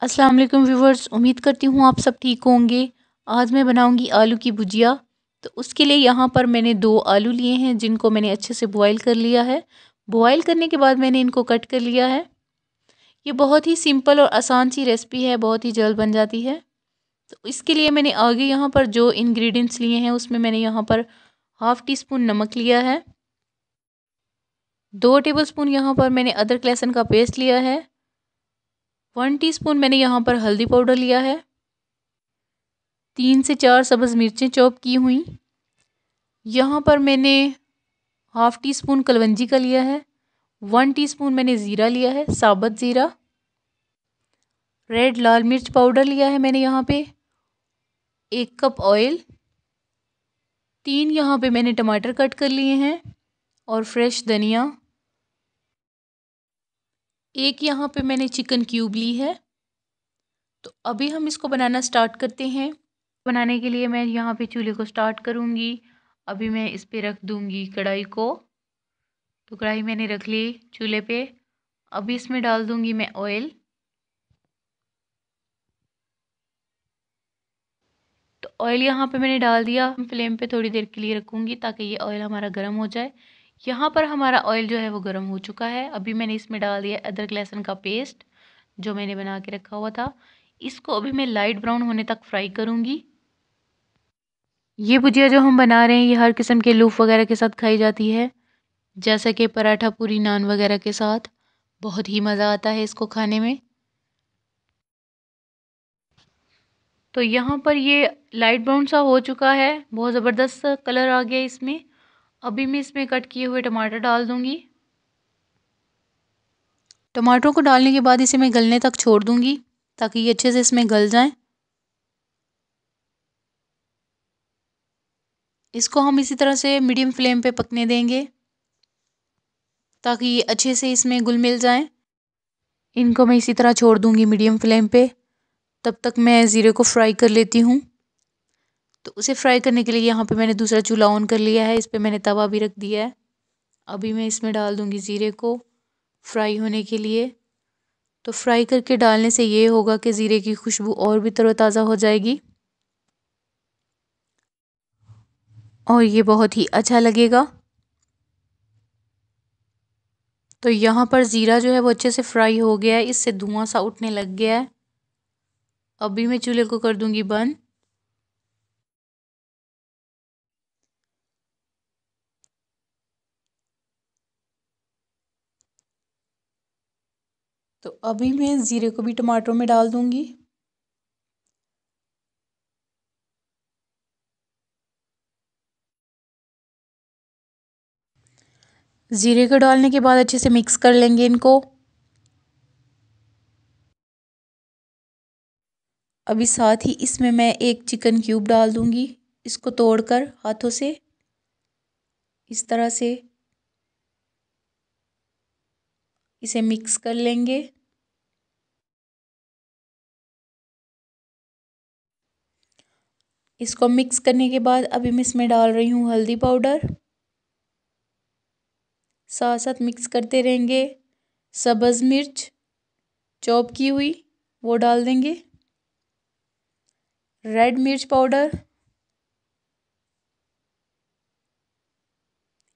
अस्सलाम वालेकुम व्यूवर्स, उम्मीद करती हूँ आप सब ठीक होंगे। आज मैं बनाऊंगी आलू की भुजिया। तो उसके लिए यहाँ पर मैंने 2 आलू लिए हैं जिनको मैंने अच्छे से बॉईल कर लिया है। बॉईल करने के बाद मैंने इनको कट कर लिया है। ये बहुत ही सिंपल और आसान सी रेसिपी है, बहुत ही जल्द बन जाती है। तो इसके लिए मैंने आगे यहाँ पर जो इंग्रेडिएंट्स लिए हैं उसमें मैंने यहाँ पर हाफ़ टी स्पून नमक लिया है। 2 टेबलस्पून यहाँ पर मैंने अदरक लहसुन का पेस्ट लिया है। 1 टीस्पून मैंने यहाँ पर हल्दी पाउडर लिया है। 3 से 4 सब्ज़ मिर्चें चॉप की हुई। यहाँ पर मैंने हाफ़ टी स्पून कलवंजी का लिया है। 1 टीस्पून मैंने ज़ीरा लिया है, साबुत ज़ीरा। रेड लाल मिर्च पाउडर लिया है मैंने यहाँ पे। 1 कप ऑयल। 3 यहाँ पे मैंने टमाटर कट कर लिए हैं और फ्रेश धनिया। 1 यहाँ पे मैंने चिकन क्यूब ली है। तो अभी हम इसको बनाना स्टार्ट करते हैं। बनाने के लिए मैं यहाँ पे चूल्हे को स्टार्ट करूँगी। अभी मैं इस पे रख दूँगी कढ़ाई को। तो कढ़ाई मैंने रख ली चूल्हे पे। अभी इसमें डाल दूँगी मैं ऑयल। तो ऑयल यहाँ पे मैंने डाल दिया। फ्लेम पे थोड़ी देर के लिए रखूँगी ताकि ये ऑयल हमारा गर्म हो जाए। यहाँ पर हमारा ऑयल जो है वो गर्म हो चुका है। अभी मैंने इसमें डाल दिया अदरक लहसुन का पेस्ट जो मैंने बना के रखा हुआ था। इसको अभी मैं लाइट ब्राउन होने तक फ्राई करूँगी। ये भुजिया जो हम बना रहे हैं ये हर किस्म के लूफ वगैरह के साथ खाई जाती है, जैसा कि पराठा, पूरी, नान वगैरह के साथ। बहुत ही मज़ा आता है इसको खाने में। तो यहाँ पर ये लाइट ब्राउन सा हो चुका है, बहुत ज़बरदस्त सा कलर आ गया इसमें। अभी मैं इसमें कट किए हुए टमाटर डाल दूँगी। टमाटरों को डालने के बाद इसे मैं गलने तक छोड़ दूँगी ताकि ये अच्छे से इसमें गल जाएं। इसको हम इसी तरह से मीडियम फ्लेम पे पकने देंगे ताकि ये अच्छे से इसमें घुल मिल जाएं। इनको मैं इसी तरह छोड़ दूँगी मीडियम फ्लेम पे। तब तक मैं ज़ीरे को फ्राई कर लेती हूँ। तो उसे फ्राई करने के लिए यहाँ पे मैंने दूसरा चूल्हा ऑन कर लिया है। इस पे मैंने तवा भी रख दिया है। अभी मैं इसमें डाल दूँगी ज़ीरे को फ्राई होने के लिए। तो फ्राई करके डालने से ये होगा कि ज़ीरे की खुशबू और भी तरोताज़ा हो जाएगी और ये बहुत ही अच्छा लगेगा। तो यहाँ पर ज़ीरा जो है वो अच्छे से फ्राई हो गया है, इससे धुआं सा उठने लग गया है। अभी मैं चूल्हे को कर दूँगी बंद। तो अभी मैं ज़ीरे को भी टमाटरों में डाल दूँगी। ज़ीरे को डालने के बाद अच्छे से मिक्स कर लेंगे इनको। अभी साथ ही इसमें मैं 1 चिकन क्यूब डाल दूँगी, इसको तोड़कर हाथों से इस तरह से इसे मिक्स कर लेंगे। इसको मिक्स करने के बाद अभी मैं इसमें डाल रही हूँ हल्दी पाउडर। साथ साथ मिक्स करते रहेंगे। सब्ज़ मिर्च चॉप की हुई वो डाल देंगे। रेड मिर्च पाउडर।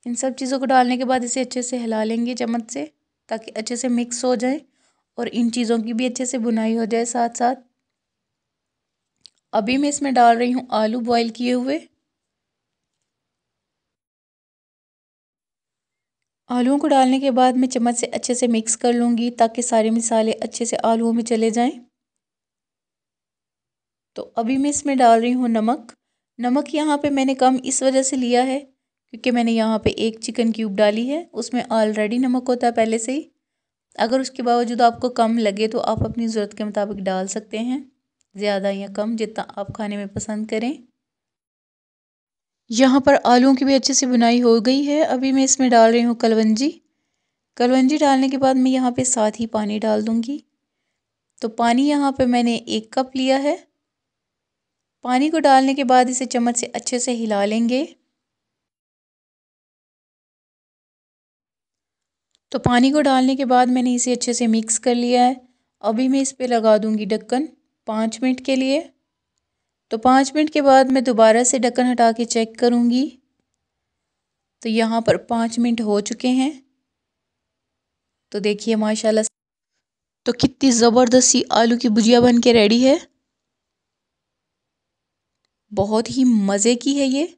इन सब चीज़ों को डालने के बाद इसे अच्छे से हिला लेंगे चम्मच से ताकि अच्छे से मिक्स हो जाए और इन चीज़ों की भी अच्छे से भुनाई हो जाए साथ साथ। अभी मैं इसमें डाल रही हूँ आलू बॉईल किए हुए। आलूओं को डालने के बाद मैं चम्मच से अच्छे से मिक्स कर लूँगी ताकि सारे मसाले अच्छे से आलूओं में चले जाएं। तो अभी मैं इसमें डाल रही हूँ नमक। नमक यहाँ पे मैंने कम इस वजह से लिया है क्योंकि मैंने यहाँ पे 1 चिकन क्यूब डाली है, उसमें ऑलरेडी नमक होता है पहले से ही। अगर उसके बावजूद आपको कम लगे तो आप अपनी ज़रूरत के मुताबिक डाल सकते हैं, ज़्यादा या कम जितना आप खाने में पसंद करें। यहाँ पर आलूओं की भी अच्छे से बुनाई हो गई है। अभी मैं इसमें डाल रही हूँ कलवंजी। कलवंजी डालने के बाद मैं यहाँ पे साथ ही पानी डाल दूँगी। तो पानी यहाँ पे मैंने 1 कप लिया है। पानी को डालने के बाद इसे चम्मच से अच्छे से हिला लेंगे। तो पानी को डालने के बाद मैंने इसे अच्छे से मिक्स कर लिया है अभी मैं इस पे लगा दूंगी ढक्कन 5 मिनट के लिए। तो 5 मिनट के बाद मैं दोबारा से ढक्कन हटा के चेक करूंगी। तो यहाँ पर 5 मिनट हो चुके हैं। तो देखिए माशाल्लाह, तो कितनी ज़बरदस्त सी आलू की भुजिया बन के रेडी है। बहुत ही मज़े की है ये।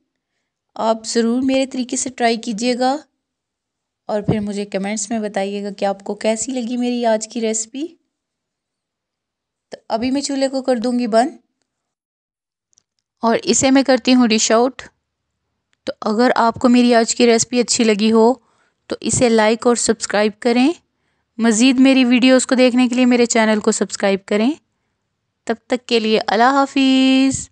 आप ज़रूर मेरे तरीके से ट्राई कीजिएगा और फिर मुझे कमेंट्स में बताइएगा कि आपको कैसी लगी मेरी आज की रेसिपी। तो अभी मैं चूल्हे को कर दूंगी बंद और इसे मैं करती हूँ डिश आउट। तो अगर आपको मेरी आज की रेसिपी अच्छी लगी हो तो इसे लाइक और सब्सक्राइब करें। मज़ीद मेरी वीडियोस को देखने के लिए मेरे चैनल को सब्सक्राइब करें। तब तक के लिए अल्लाह हाफिज़।